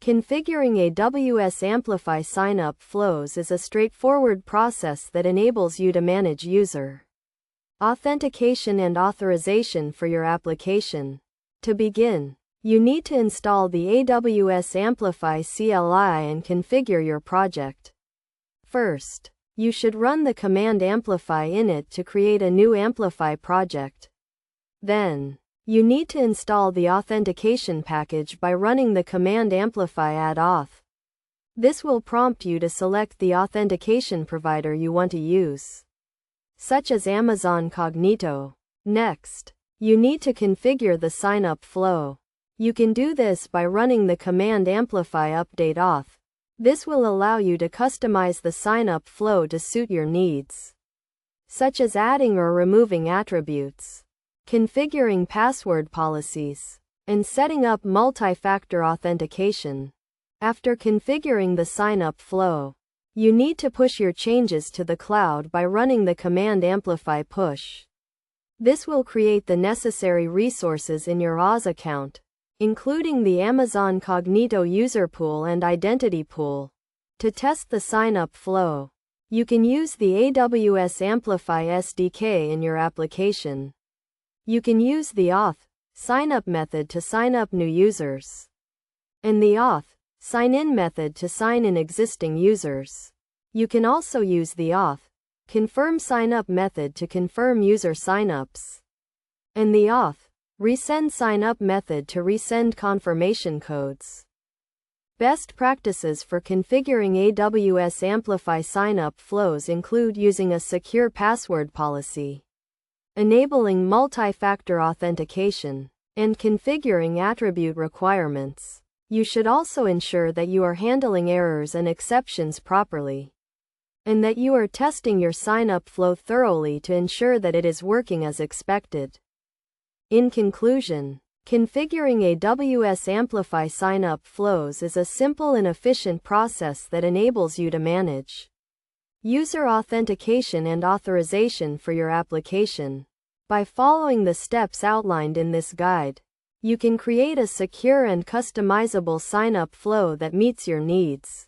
Configuring AWS Amplify sign-up flows is a straightforward process that enables you to manage user authentication and authorization for your application. To begin, you need to install the AWS Amplify CLI and configure your project. First, you should run the command amplify init to create a new Amplify project. Then, you need to install the authentication package by running the command amplify add auth. This will prompt you to select the authentication provider you want to use, such as Amazon Cognito. Next, you need to configure the sign-up flow. You can do this by running the command amplify update auth. This will allow you to customize the sign-up flow to suit your needs, such as adding or removing attributes, configuring password policies, and setting up multi-factor authentication. After configuring the sign-up flow, you need to push your changes to the cloud by running the command amplify push. This will create the necessary resources in your AWS account, including the Amazon Cognito user pool and identity pool. To test the sign-up flow, you can use the AWS Amplify SDK in your application. You can use the auth sign-up method to sign up new users, and the auth sign-in method to sign in existing users. You can also use the auth confirm sign-up method to confirm user sign-ups, and the auth resend sign-up method to resend confirmation codes. Best practices for configuring AWS Amplify sign-up flows include using a secure password policy, enabling multi-factor authentication, and configuring attribute requirements. You should also ensure that you are handling errors and exceptions properly, and that you are testing your sign-up flow thoroughly to ensure that it is working as expected. In conclusion, configuring AWS Amplify sign-up flows is a simple and efficient process that enables you to manage user authentication and authorization for your application. By following the steps outlined in this guide, you can create a secure and customizable sign-up flow that meets your needs.